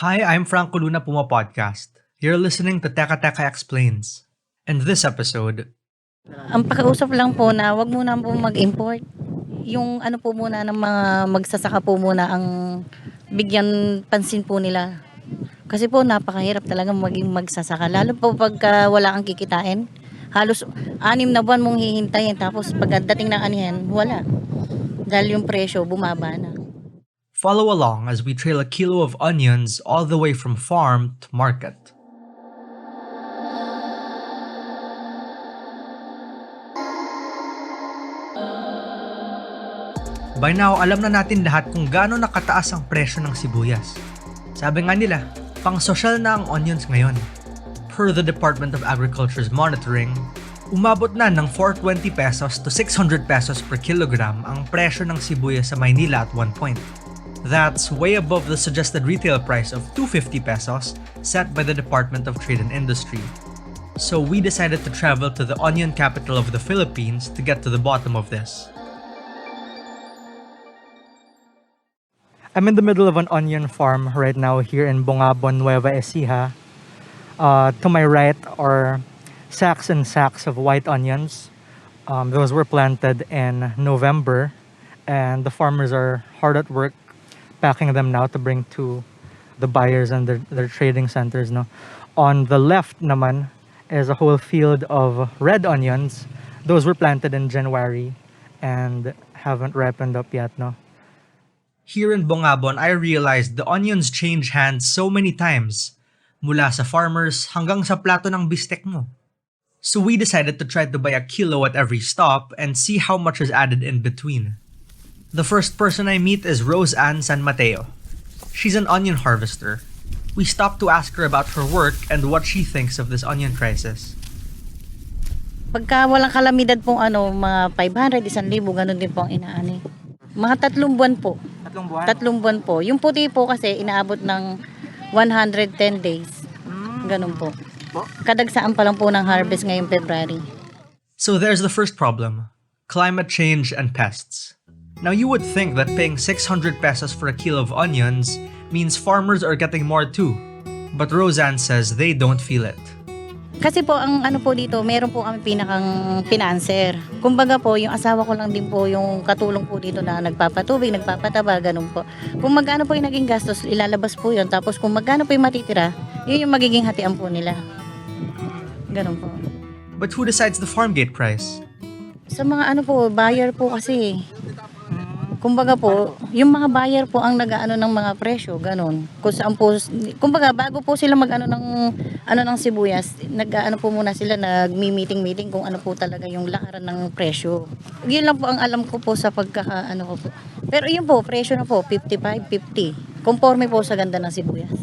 Hi, I'm Franco Luna Puma Podcast. You're listening to Teka Teka Explains. In this episode, Ang pakiusap lang po na wag muna po mag-import. Yung ano po muna ng mga magsasaka po muna ang bigyan pansin po nila. Kasi po napakahirap talaga maging magsasaka. Lalo po pagka wala kang kikitain. Halos 6 na buwan mong hihintayin tapos pagdating ng anihan, wala. Dahil yung presyo bumaba na. follow along as we trail a kilo of onions all the way from farm to market. By now, alam na natin lahat kung gaano nakataas ang presyo ng sibuyas. Sabi nga nila, pang sosyal na ang onions ngayon. Per the Department of Agriculture's monitoring, umabot na ng 420 pesos to 600 pesos per kilogram ang presyo ng sibuyas sa Maynila at one point. That's way above the suggested retail price of 250 pesos set by the Department of Trade and Industry. So we decided to travel to the onion capital of the Philippines to get to the bottom of this. I'm in the middle of an onion farm right now here in Bongabon, Nueva Ecija. To my right are sacks and sacks of white onions. Those were planted in November, and the farmers are hard at work packing them now to bring to the buyers and their trading centers. No? On the left naman is a whole field of red onions. Those were planted in January and haven't ripened up yet. No? Here in Bongabon, I realized the onions change hands so many times, mula sa farmers hanggang sa plato ng bistek mo. So we decided to try to buy a kilo at every stop and see how much is added in between. The first person I meet is Rose Ann San Mateo. She's an onion harvester. We stopped to ask her about her work and what she thinks of this onion crisis. Pagka walang kalamidad pong mga 500, 1,000, ganun din po ang inaani. Mga 3 buwan po. 3 buwan? 3 buwan po. Yung puti po kasi inaabot ng 110 days. Ganun po. Kadagsaan pa lang po ng harvest ngayong February. So there's the first problem. Climate change and pests. Now you would think that paying 600 pesos for a kilo of onions means farmers are getting more too. But Roseanne says they don't feel it. Kasi po ang po dito, meron po kami pinakang financer. Kumbaga po, yung asawa ko lang din po yung katulong po dito na nagpapatubig, nagpapataba, ganun po. Kung magkano po yung naging gastos, ilalabas po yun. Tapos kung magkano po yung matitira, yun yung magiging hatian po nila. Ganun po. But who decides the farm gate price? Sa mga buyer po kasi. Kumbaga po, yung mga buyer po ang nag-aano ng mga presyo, ganun. Kung saan po, kumbaga bago po sila mag-ano ng sibuyas, nag-ano po muna sila, nagmi-meeting kung ano po talaga yung lakaran ng presyo. Yun lang po ang alam ko po sa ko po. Pero yun po, presyo na po, 55, 50. Conforme po sa ganda ng sibuyas.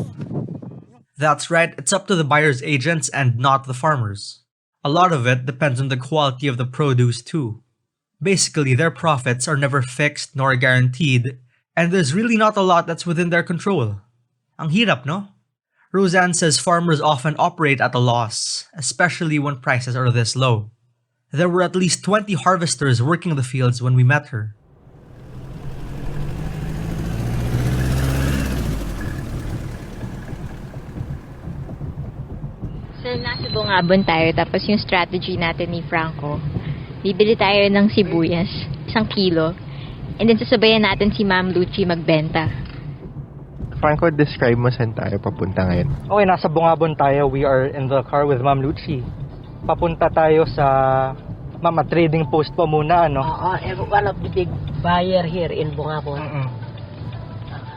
That's right, it's up to the buyer's agents and not the farmers. A lot of it depends on the quality of the produce too. Basically, their profits are never fixed nor guaranteed, and there's really not a lot that's within their control. Ang hirap, no? Roseanne says farmers often operate at a loss, especially when prices are this low. There were at least 20 harvesters working the fields when we met her. So, nasa Bongabon tayo, tapos yung strategy natin ni Franco, bibili tayo ng sibuyas, 1 kilo, and then sasabayan natin si Ma'am Lucci magbenta. Franco, describe mo saan tayo papunta ngayon. Okay, nasa Bongabon tayo. We are in the car with Ma'am Lucci. Papunta tayo sa Mama Trading Post pa muna, ano? One of the big buyer here in Bongabon.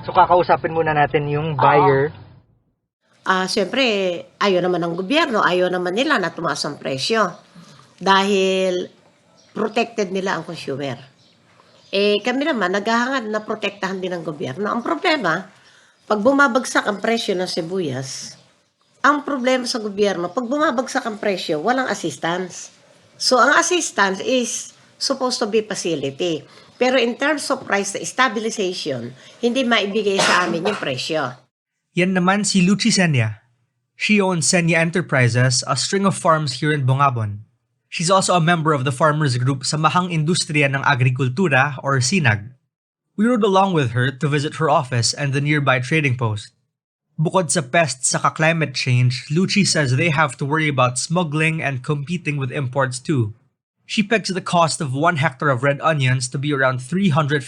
So kakausapin muna natin yung buyer. Siyempre, ayaw naman ng gobyerno, ayaw naman nila na tumaas ang presyo. Dahil protected nila ang consumer. Kami naman, naghahangad na protektahan din ng gobyerno. Ang problema, pag bumabagsak ang presyo ng sibuyas, ang problema sa gobyerno, pag bumabagsak ang presyo, walang assistance. So, ang assistance is supposed to be facility. Pero in terms of price stabilization, hindi maibigay sa amin yung presyo. Yan naman si Lucci Senya. She owns Senya Enterprises, a string of farms here in Bongabon. She's also a member of the farmers group sa Mahang Industriya ng Agrikultura or SINAG. We rode along with her to visit her office and the nearby trading post. Bukod sa pests saka climate change, Lucci says they have to worry about smuggling and competing with imports too. She pegs the cost of 1 hectare of red onions to be around 350,000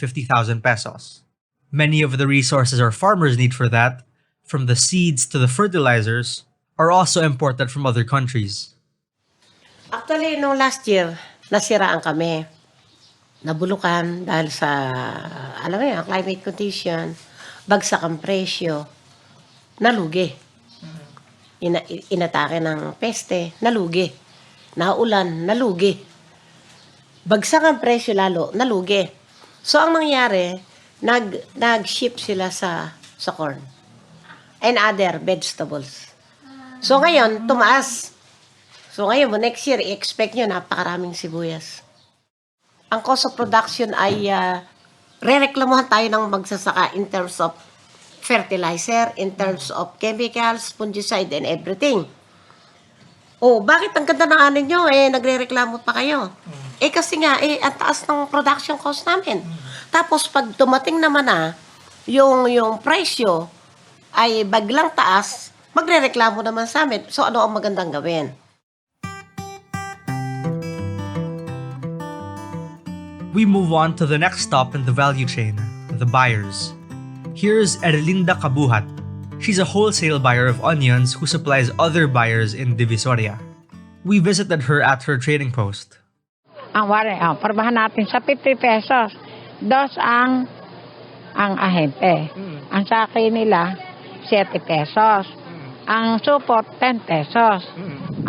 pesos. Many of the resources our farmers need for that, from the seeds to the fertilizers, are also imported from other countries. Actually, no last year, nasiraan kami. Nabulukan dahil sa, alam mo yan, climate condition, bagsak ang presyo, nalugi. Inatake ng peste, nalugi. Naulan, nalugi. Bagsak ang presyo lalo, nalugi. So, ang nangyari, nag-ship sila sa corn and other vegetables. So, ngayon, tumaas. So, ngayon, next year, i-expect nyo napakaraming sibuyas. Ang cost of production ay rereklamuhan tayo ng magsasaka in terms of fertilizer, in terms of chemicals, fungicide, and everything. Oh, bakit ang ganda ng anin nyo? Nagre-reklamo pa kayo. Kasi nga, ang taas ng production cost namin. Tapos, pag tumating naman yung presyo ay baglang taas, magre-reklamo naman sa amin. So, ano ang magandang gawin? We move on to the next stop in the value chain, the buyers. Here's Erlinda Kabuhat. She's a wholesale buyer of onions who supplies other buyers in Divisoria. We visited her at her trading post. Ang wari, parbahan natin sa 50 pesos. Dos ang ahente. Ang saki nila, 7 pesos. Ang support, 10 pesos.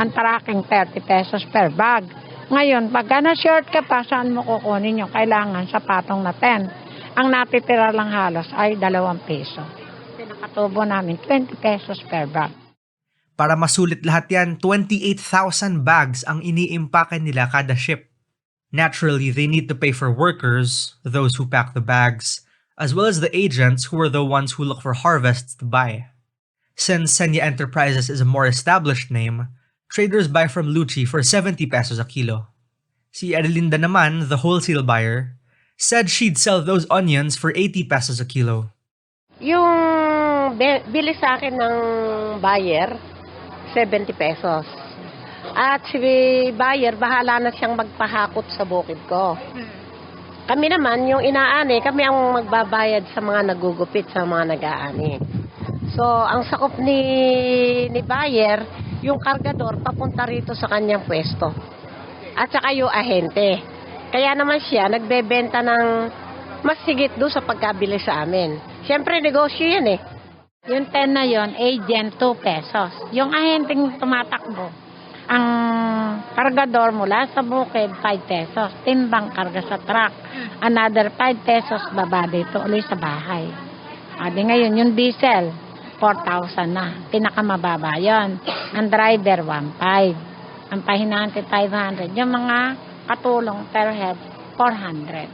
Ang tracking, 30 pesos per bag. Ngayon, pagka na-short ka pa, saan mo kukunin yung kailangan sa patong na 10? Ang natitira lang halos ay 2 peso. Pinakatubo namin, 20 pesos per bag. Para masulit lahat yan, 28,000 bags ang iniimpake nila kada ship. Naturally, they need to pay for workers, those who pack the bags, as well as the agents who are the ones who look for harvests to buy. Since Senya Enterprises is a more established name, traders buy from Lucci for 70 pesos a kilo. Si Erlinda naman, the wholesale buyer, said she'd sell those onions for 80 pesos a kilo. Yung bili sa akin ng buyer, 70 pesos. At si buyer, bahala na siyang magpahakot sa bukid ko. Kami naman, yung inaani, kami ang magbabayad sa mga nagugupit, sa mga nag-aani. So, ang sakop ni buyer, yung kargador, papunta rito sa kanyang pwesto. At saka yung ahente. Kaya naman siya, nagbebenta ng mas higit doon sa pagkabili sa amin. Siyempre, negosyo yan eh. Yung 10 na yon, agent 2 pesos. Yung ahenteng tumatakbo, ang kargador mula sa bukid, 5 pesos. Timbang karga sa truck. Another 5 pesos baba dito ulit sa bahay. Di ngayon, yung diesel, 4,000 na. Pinakamababa yon. Ang driver, 1,500. Ang pahinante, 500. Yung mga katulong per head, 400.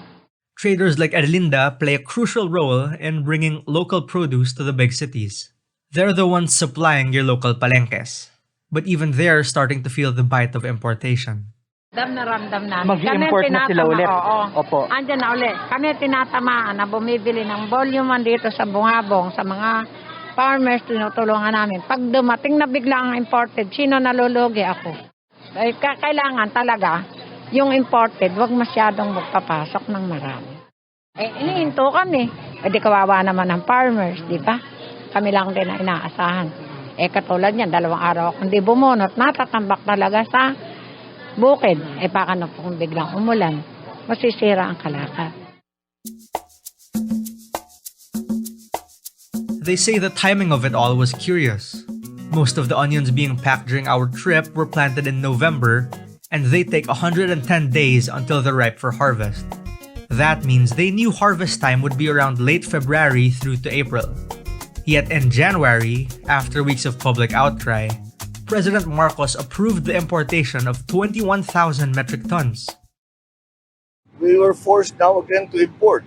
Traders like Erlinda play a crucial role in bringing local produce to the big cities. They're the ones supplying your local palengkes. But even they're starting to feel the bite of importation. Ramdam na ramdam namin. Mag-i-import na sila ulit. Oo. Opo. Andyan na ulit. Kami tinatamaan na bumibili ng volume dito sa bungabong, sa mga farmers, tinutulungan namin. Pag dumating na bigla ang imported, sino nalulugi? Ako. Kailangan talaga yung imported, wag masyadong magpapasok ng marami. Inihinto kami. Di kawawa naman ng farmers, di ba? Kami lang din ang inaasahan. Katulad niyan, 2 araw akong di bumunot, natatambak talaga sa bukid. Baka na po kung biglang umulan, masisira ang kalakal. They say the timing of it all was curious. Most of the onions being packed during our trip were planted in November, and they take 110 days until they're ripe for harvest. That means they knew harvest time would be around late February through to April. Yet in January, after weeks of public outcry, President Marcos approved the importation of 21,000 metric tons. We were forced now again to import.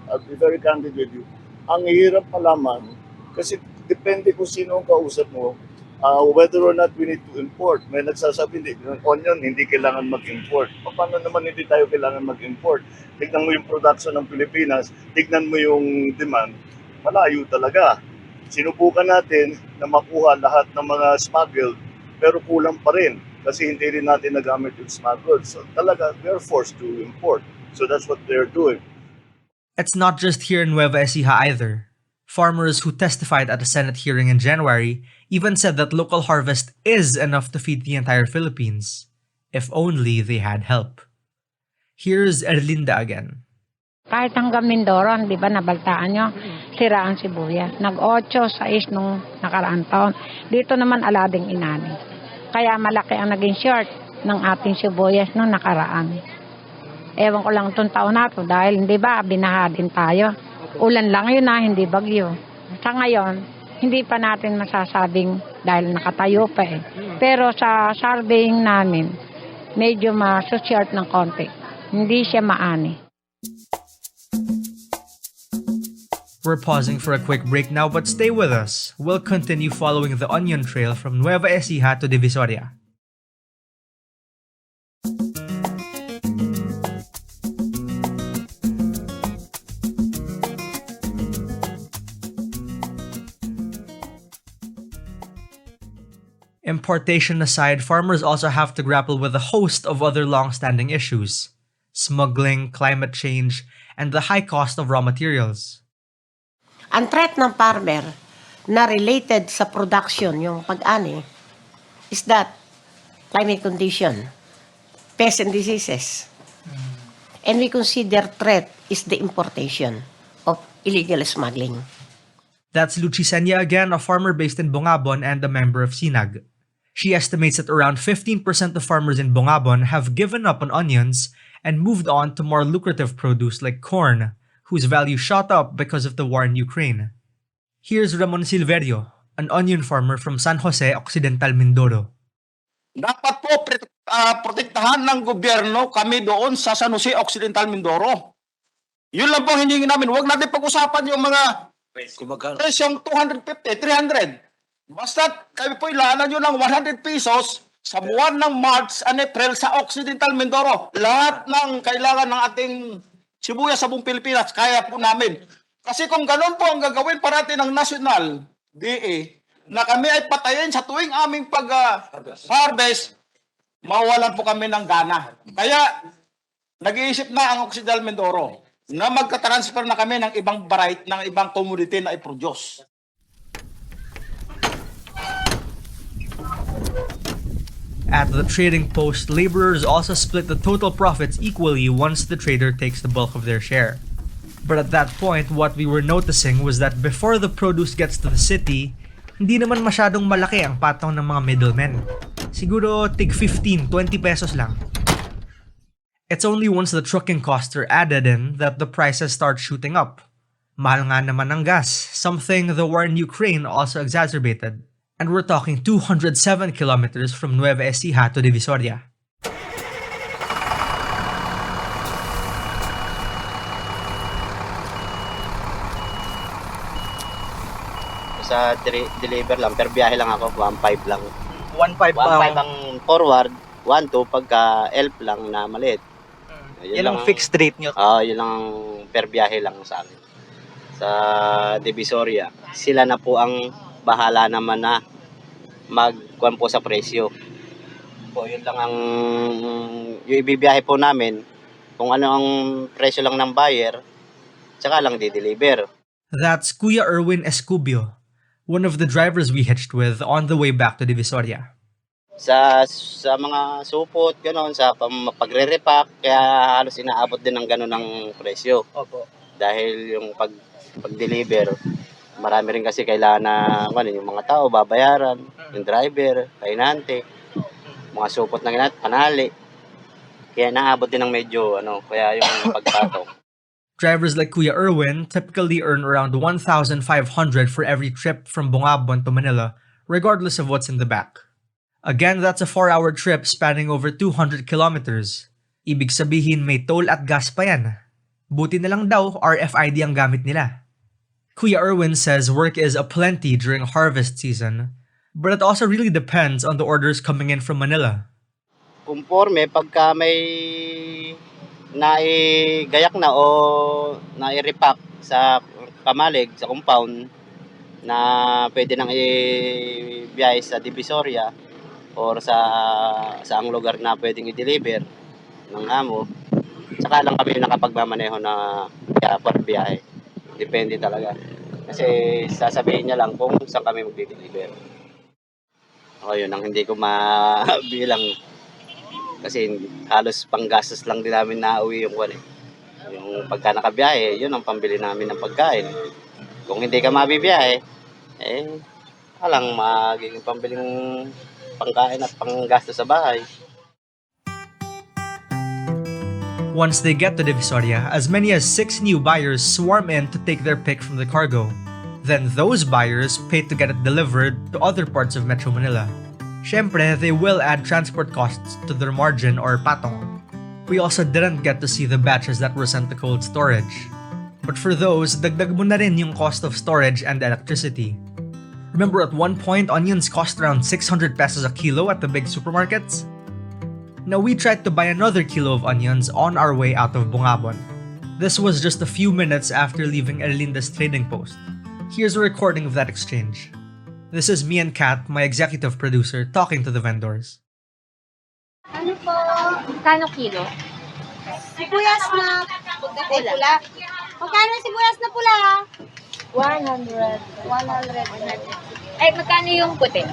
I'll be very candid with you. Ang hirap malaman kasi depende kung sino ang kausap mo, whether or not we need to import. May nagsasabi, onion, hindi kailangan mag-import. Paano naman hindi tayo kailangan mag-import? Tignan mo yung production ng Pilipinas, tignan mo yung demand, malayo talaga. Sinubukan natin na makuha lahat ng mga smuggled, pero kulang pa rin kasi hindi rin natin nagamit yung smuggled. So talaga, we're forced to import. So that's what they're doing. It's not just here in Nueva Ecija either. Farmers who testified at a Senate hearing in January even said that local harvest is enough to feed the entire Philippines, if only they had help. Here's Erlinda again. Kahit hanggang Mindoro, di ba nabaltaan nyo, sira ang sibuyas. Nag-8, 6 nung nakaraang taon. Dito naman alading inani. Kaya malaki ang naging short ng ating sibuyas nung nakaraan. Ewan ko lang itong taon na to dahil hindi ba binaha din tayo. Ulan lang yun na, hindi bagyo. Sa ngayon, hindi pa natin masasabing dahil nakatayo pa eh. Pero sa surveying namin, medyo ma-short ng konti. Hindi siya maani. We're pausing for a quick break now, but stay with us. We'll continue following the onion trail from Nueva Ecija to Divisoria. Importation aside, farmers also have to grapple with a host of other long-standing issues: smuggling, climate change, and the high cost of raw materials. Ang threat ng farmer na related sa production, yung pag-ani, is that climate condition, pests and diseases. And we consider threat is the importation of illegal smuggling. That's Luchi Senya again, a farmer based in Bungabon and a member of SINAG. She estimates that around 15% of farmers in Bungabon have given up on onions and moved on to more lucrative produce like corn, whose value shot up because of the war in Ukraine. Here's Ramon Silverio, an onion farmer from San Jose, Occidental Mindoro. Dapat po protektahan ng gobyerno kami doon sa San Jose Occidental Mindoro. Yun lang po ang hiningi namin. Huwag natin pag-usapan yung mga presyong 250, 300. Basta kami po ilaanan nyo ng 100 pesos sa buwan ng March and April sa Occidental Mindoro. Lahat ng kailangan ng ating sibuyas sa buong Pilipinas, kaya po namin. Kasi kung ganun po ang gagawin parati ng National DA, na kami ay patayin sa tuwing aming pag-harvest, mawawalan po kami ng gana. Kaya, nag-iisip na ang Occidental Mindoro na magka-transfer na kami ng ibang variety, ng ibang commodity na i-produce. At the trading post, laborers also split the total profits equally once the trader takes the bulk of their share. But at that point, what we were noticing was that before the produce gets to the city, hindi naman masyadong malaki ang patong ng mga middlemen. Siguro tig 15, 20 pesos lang. It's only once the trucking costs are added in that the prices start shooting up. Mahal nga naman ang gas, something the war in Ukraine also exacerbated. And we're talking 207 kilometers from Nueva Ecija to Divisoria. Sa deliver lang, per biyahe lang ako, 1.5 lang. 1.5 1.5 ang forward, 1.2 pagka elf lang na maliit. Yan ang fixed rate nyo. Yun lang per biyahe lang sa amin. Sa Divisoria, sila na po ang bahala naman na magkuhan po sa presyo. Po, yun lang ang yung ibibiyahe po namin, kung ano ang presyo lang ng buyer, tsaka lang di-deliver. That's Kuya Erwin Escubio, one of the drivers we hitched with on the way back to Divisoria. Sa mga supot, gano'n, sa pagre-repack, kaya halos inaabot din ng gano'n ng presyo. Opo. Dahil yung pag-deliver, marami rin kasi kailangan na yung mga tao, babayaran, yung driver, kainante, mga supot na ginat, panali. Kaya naabot din ng medyo, kaya yung pagpatong. Drivers like Kuya Erwin typically earn around 1,500 for every trip from Bungabon to Manila, regardless of what's in the back. Again, that's a 4-hour trip spanning over 200 kilometers. Ibig sabihin may toll at gas pa yan. Buti na lang daw RFID ang gamit nila. Kuya Erwin says work is aplenty during harvest season, but it also really depends on the orders coming in from Manila. Conforme pagka may naigayak na o nai-repack sa pamalig, sa compound, na pwede nang i-biyahe sa Divisoria or sa saang lugar na pwedeng i-deliver ng amo. Saka lang kami nakapagmamaneho na per biyahe. Depende talaga. Kasi sasabihin niya lang kung saan kami magdi-deliver. O yun ang hindi ko mabilang. Kasi halos panggastos lang din namin na uwi yung kwan eh. Yung pagka nakabiyahe, yun ang pambili namin ng pagkain. Kung hindi ka mabibiyahe, walang magiging pambiling pangkain at panggastos sa bahay. Once they get to Divisoria, as many as 6 new buyers swarm in to take their pick from the cargo. Then those buyers pay to get it delivered to other parts of Metro Manila. Syempre, they will add transport costs to their margin or patong. We also didn't get to see the batches that were sent to cold storage. But for those, dagdag mo na rin yung cost of storage and electricity. Remember at one point, onions cost around 600 pesos a kilo at the big supermarkets? Now we tried to buy another kilo of onions on our way out of Bungabon. This was just a few minutes after leaving Erlinda's trading post. Here's a recording of that exchange. This is me and Kat, my executive producer, talking to the vendors. Ano po? Kano kilo? Sibuyas na pula. Magkano sibuyas na pula? 100. Ay, magkano yung puti?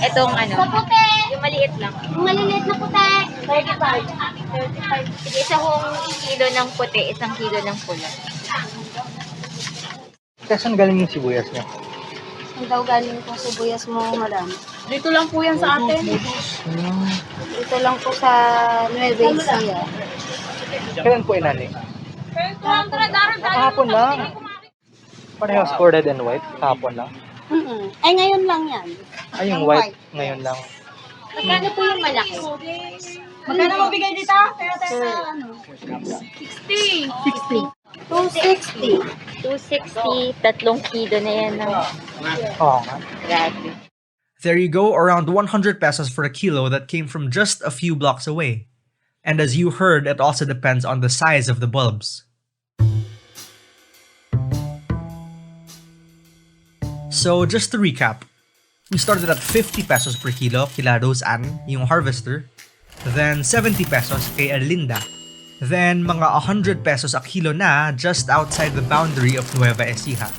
Itong ano? Sa puti. Yung maliit lang. Yung maliliit na puti. 35. Sige, isang kilo ng puti, isang kilo ng pula. Saan galing yung sibuyas niya? Saan daw galing po sibuyas mo, madam? Dito lang po yan sa atin. Dito lang po sa Nueva Ecija. Kailan po inani? Kahapon lang. Parehas corded and white. Kahapon lang. Ay, ngayon lang yan. Ay, yung white. Ngayon lang. Magkano po yung malaki? Magkano mo bigay dito? Kaya tayo sa ano? 60. 260. 260, 3 kilo na yan. Oo nga. Grabe. There you go, around 100 pesos for a kilo that came from just a few blocks away. And as you heard, it also depends on the size of the bulbs. So just to recap, we started at 50 pesos per kilo kila Rose Ann, yung harvester. Then 70 pesos kay Erlinda. Then mga 100 pesos a kilo na just outside the boundary of Nueva Ecija.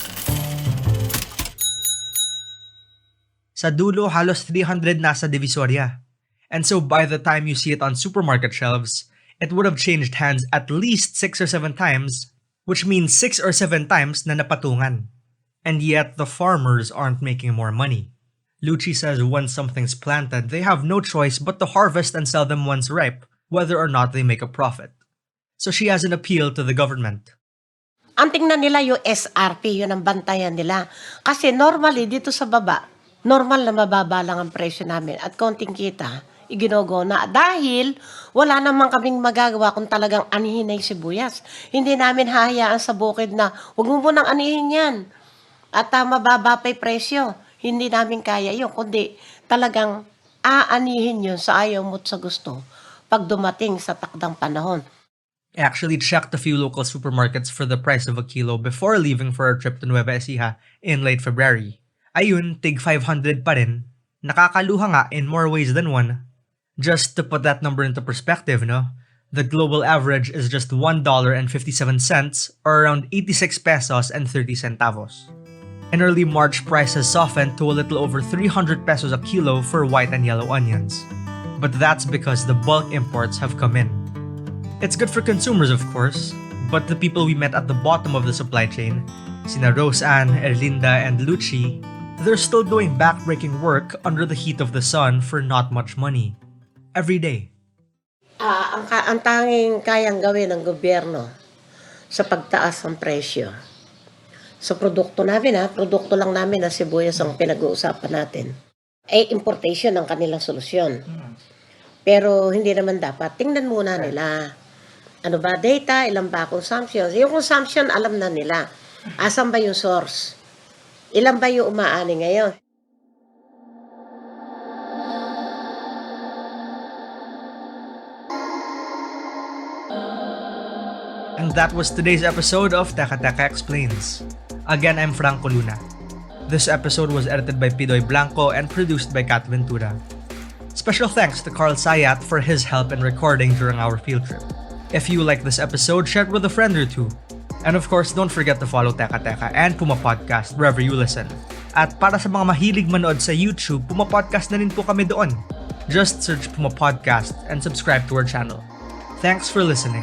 Sa dulo, halos 300 na sa Divisoria. And so by the time you see it on supermarket shelves, it would have changed hands at least 6 or 7 times, which means 6 or 7 times na napatungan. And yet, the farmers aren't making more money. Lucci says once something's planted, they have no choice but to harvest and sell them once ripe, whether or not they make a profit. So she has an appeal to the government. Ang tingnan nila yung SRP, yun ang bantayan nila. Kasi normally, dito sa baba, normal na mababa lang ang presyo namin at konting kita, iginogo na. Dahil wala naman kaming magagawa kung talagang anihin na yung sibuyas. Hindi namin hahayaan sa bukid na huwag mo munang anihin yan. At mababa pa yung presyo. Hindi namin kaya yun. Kundi talagang aanihin yun sa ayaw mo't sa gusto pag dumating sa takdang panahon. I actually checked a few local supermarkets for the price of a kilo before leaving for our trip to Nueva Ecija in late February. Ayun, tig 500 pa rin. Nakakaluha nga in more ways than one. Just to put that number into perspective, no? The global average is just $1.57 or around 86 pesos and 30 centavos. In early March, prices softened to a little over 300 pesos a kilo for white and yellow onions. But that's because the bulk imports have come in. It's good for consumers, of course, but the people we met at the bottom of the supply chain, sina Rose Ann, Erlinda, and Lucci, they're still doing backbreaking work under the heat of the sun for not much money. Every day. Ang tanging kayang gawin ng gobyerno sa pagtaas ng presyo. Sa produkto namin, produkto lang namin na sibuyas ang pinag-uusapan natin. Importation ang kanilang solusyon. Pero hindi naman dapat. Tingnan muna nila. Ano ba data, ilan ba consumption? Yung consumption, alam na nila. Asan ba yung source? Ilan ba yung umaani ngayon? And that was today's episode of Teka Teka Explains. Again, I'm Franco Luna. This episode was edited by Pidoy Blanco and produced by Kat Ventura. Special thanks to Carl Sayat for his help in recording during our field trip. If you like this episode, share it with a friend or two. And of course, don't forget to follow Teka Teka and Puma Podcast wherever you listen. At para sa mga mahilig manood sa YouTube, Puma Podcast na rin po kami doon. Just search Puma Podcast and subscribe to our channel. Thanks for listening.